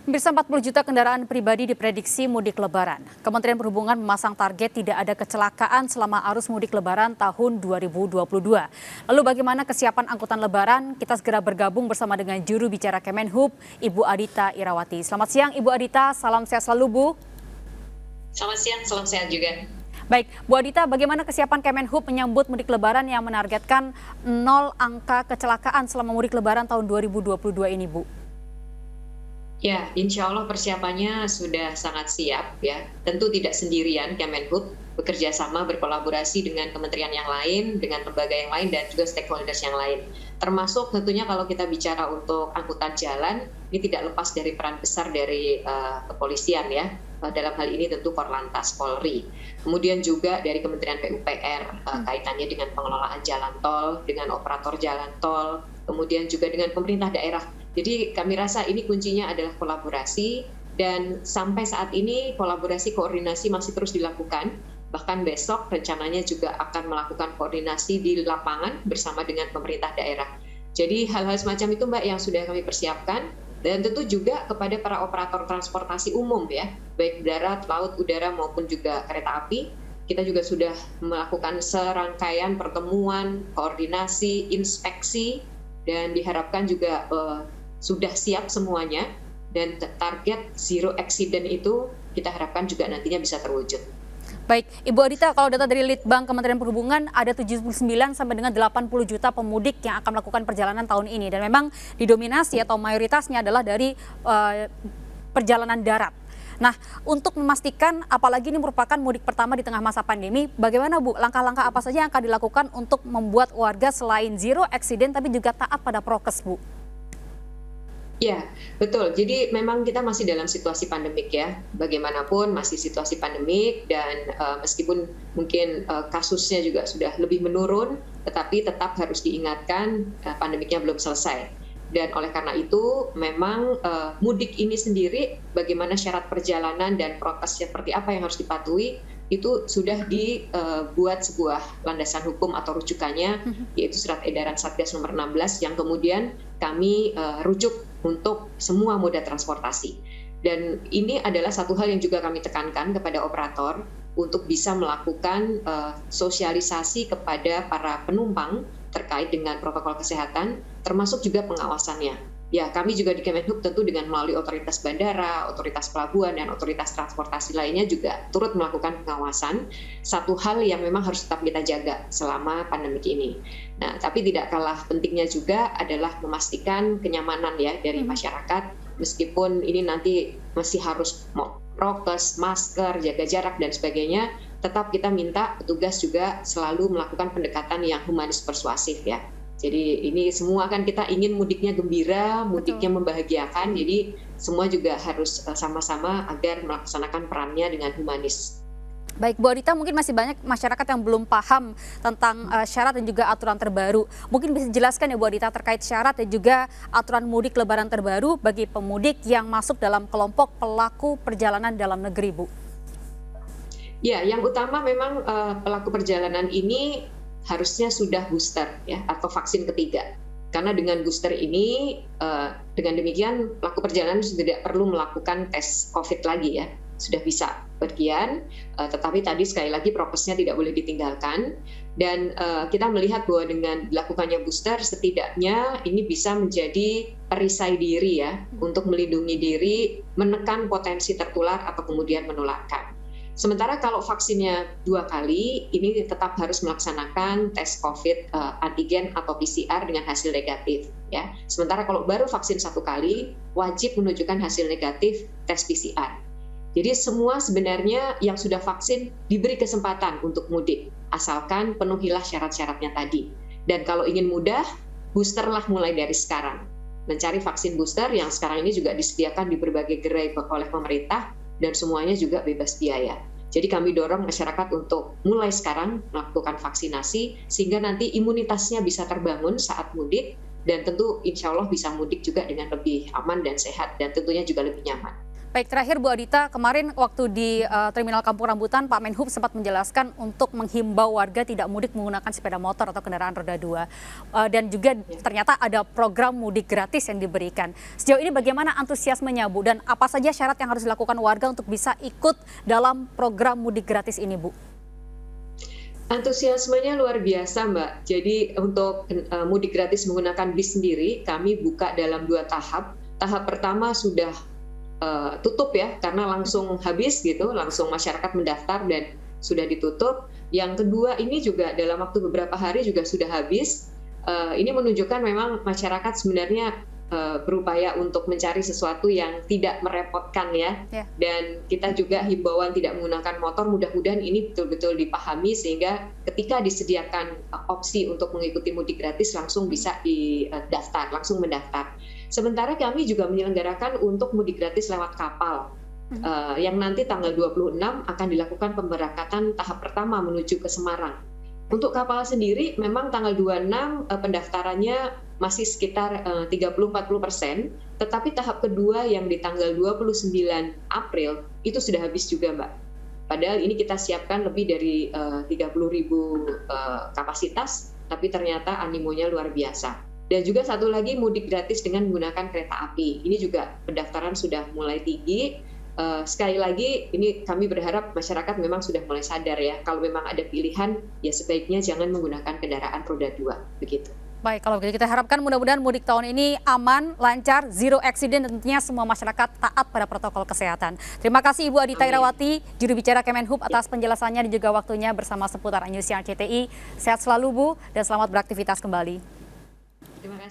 Pemirsa, 40 juta kendaraan pribadi diprediksi mudik Lebaran. Kementerian Perhubungan memasang target tidak ada kecelakaan selama arus mudik Lebaran tahun 2022. Lalu bagaimana kesiapan angkutan Lebaran? Kita segera bergabung bersama dengan juru bicara Kemenhub, Ibu Adita Irawati. Selamat siang Ibu Adita, salam sehat selalu Bu. Selamat siang, salam sehat juga. Baik, Bu Adita, bagaimana kesiapan Kemenhub menyambut mudik Lebaran yang menargetkan 0 angka kecelakaan selama mudik Lebaran tahun 2022 ini Bu? Ya, insya Allah persiapannya sudah sangat siap ya. Tentu tidak sendirian, Kemenhub bekerja sama berkolaborasi dengan kementerian yang lain, dengan lembaga yang lain, dan juga stakeholders yang lain. Termasuk tentunya kalau kita bicara untuk angkutan jalan, ini tidak lepas dari peran besar dari kepolisian ya. Dalam hal ini tentu Korlantas Polri. Kemudian juga dari Kementerian PUPR kaitannya dengan pengelolaan jalan tol, dengan operator jalan tol, kemudian juga dengan pemerintah daerah. Jadi kami rasa ini kuncinya adalah kolaborasi, dan sampai saat ini kolaborasi koordinasi masih terus dilakukan. Bahkan besok rencananya juga akan melakukan koordinasi di lapangan bersama dengan pemerintah daerah. Jadi hal-hal semacam itu Mbak yang sudah kami persiapkan, dan tentu juga kepada para operator transportasi umum ya, baik darat, laut, udara maupun juga kereta api. Kita juga sudah melakukan serangkaian pertemuan, koordinasi, inspeksi, dan diharapkan juga sudah siap semuanya, dan target zero accident itu kita harapkan juga nantinya bisa terwujud. Baik, Ibu Adita, kalau data dari Litbang Kementerian Perhubungan ada 79 sampai dengan 80 juta pemudik yang akan melakukan perjalanan tahun ini, dan memang didominasi atau mayoritasnya adalah dari perjalanan darat. Nah, untuk memastikan apalagi ini merupakan mudik pertama di tengah masa pandemi, bagaimana Bu, langkah-langkah apa saja yang akan dilakukan untuk membuat warga selain zero accident tapi juga taat pada prokes Bu? Ya, betul. Jadi memang kita masih dalam situasi pandemik ya. Bagaimanapun masih situasi pandemik, dan meskipun mungkin kasusnya juga sudah lebih menurun, tetapi tetap harus diingatkan pandemiknya belum selesai. Dan oleh karena itu memang mudik ini sendiri, bagaimana syarat perjalanan dan prokes seperti apa yang harus dipatuhi, itu sudah dibuat sebuah landasan hukum atau rujukannya, yaitu Surat Edaran Satgas nomor 16 yang kemudian kami rujuk untuk semua moda transportasi. Dan ini adalah satu hal yang juga kami tekankan kepada operator untuk bisa melakukan sosialisasi kepada para penumpang terkait dengan protokol kesehatan, termasuk juga pengawasannya. Ya, kami juga di Kemenhub tentu dengan melalui otoritas bandara, otoritas pelabuhan, dan otoritas transportasi lainnya juga turut melakukan pengawasan. Satu hal yang memang harus tetap kita jaga selama pandemik ini. Nah, tapi tidak kalah pentingnya juga adalah memastikan kenyamanan ya dari masyarakat, meskipun ini nanti masih harus prokes, masker, jaga jarak, dan sebagainya, tetap kita minta petugas juga selalu melakukan pendekatan yang humanis persuasif ya. Jadi ini semua kan kita ingin mudiknya gembira, mudiknya membahagiakan, jadi semua juga harus sama-sama agar melaksanakan perannya dengan humanis. Baik, Bu Adita, mungkin masih banyak masyarakat yang belum paham tentang syarat dan juga aturan terbaru. Mungkin bisa dijelaskan ya Bu Adita terkait syarat dan juga aturan mudik Lebaran terbaru bagi pemudik yang masuk dalam kelompok pelaku perjalanan dalam negeri, Bu. Ya, yang utama memang pelaku perjalanan ini harusnya sudah booster ya, atau vaksin ketiga. Karena dengan booster ini, dengan demikian pelaku perjalanan sudah tidak perlu melakukan tes COVID lagi ya. Sudah bisa pergian, tetapi tadi sekali lagi prokesnya tidak boleh ditinggalkan. Dan kita melihat bahwa dengan dilakukannya booster, setidaknya ini bisa menjadi perisai diri ya, untuk melindungi diri, menekan potensi tertular atau kemudian menularkan. Sementara kalau vaksinnya 2 kali, ini tetap harus melaksanakan tes COVID antigen atau PCR dengan hasil negatif. Ya. Sementara kalau baru vaksin 1 kali, wajib menunjukkan hasil negatif tes PCR. Jadi semua sebenarnya yang sudah vaksin diberi kesempatan untuk mudik, asalkan penuhilah syarat-syaratnya tadi. Dan kalau ingin mudah, boosterlah mulai dari sekarang. Mencari vaksin booster yang sekarang ini juga disediakan di berbagai gerai oleh pemerintah, dan semuanya juga bebas biaya. Jadi kami dorong masyarakat untuk mulai sekarang melakukan vaksinasi, sehingga nanti imunitasnya bisa terbangun saat mudik, dan tentu insya Allah bisa mudik juga dengan lebih aman dan sehat, dan tentunya juga lebih nyaman. Baik, terakhir Bu Adita, kemarin waktu di Terminal Kampung Rambutan, Pak Menhub sempat menjelaskan untuk menghimbau warga tidak mudik menggunakan sepeda motor atau kendaraan roda 2. Dan juga ternyata ada program mudik gratis yang diberikan. Sejauh ini bagaimana antusiasmenya Bu? Dan apa saja syarat yang harus dilakukan warga untuk bisa ikut dalam program mudik gratis ini Bu? Antusiasmenya luar biasa, Mbak. Jadi untuk mudik gratis menggunakan bis sendiri, kami buka dalam 2 tahap. Tahap pertama sudah tutup ya, karena langsung habis gitu, langsung masyarakat mendaftar dan sudah ditutup. Yang kedua ini juga dalam waktu beberapa hari juga sudah habis. Ini menunjukkan memang masyarakat sebenarnya berupaya untuk mencari sesuatu yang tidak merepotkan ya. Dan kita juga himbauan tidak menggunakan motor, mudah-mudahan ini betul-betul dipahami sehingga ketika disediakan opsi untuk mengikuti mudik gratis langsung bisa didaftar, langsung mendaftar. Sementara kami juga menyelenggarakan untuk mudik gratis lewat kapal, yang nanti tanggal 26 akan dilakukan pemberangkatan tahap pertama menuju ke Semarang. Untuk kapal sendiri memang tanggal 26 pendaftarannya masih sekitar 30-40%, tetapi tahap kedua yang di tanggal 29 April itu sudah habis juga, Mbak. Padahal ini kita siapkan lebih dari 30.000 kapasitas, tapi ternyata animonya luar biasa. Dan juga satu lagi mudik gratis dengan menggunakan kereta api. Ini juga pendaftaran sudah mulai tinggi. Sekali lagi, ini kami berharap masyarakat memang sudah mulai sadar ya, kalau memang ada pilihan, ya sebaiknya jangan menggunakan kendaraan roda 2, begitu. Baik, kalau begitu kita harapkan mudah-mudahan mudik tahun ini aman, lancar, zero accident, dan tentunya semua masyarakat taat pada protokol kesehatan. Terima kasih Ibu Adita Irawati, juru bicara Kemenhub atas penjelasannya dan juga waktunya bersama seputar News RCTI. Sehat selalu Bu, dan selamat beraktivitas kembali. Terima kasih.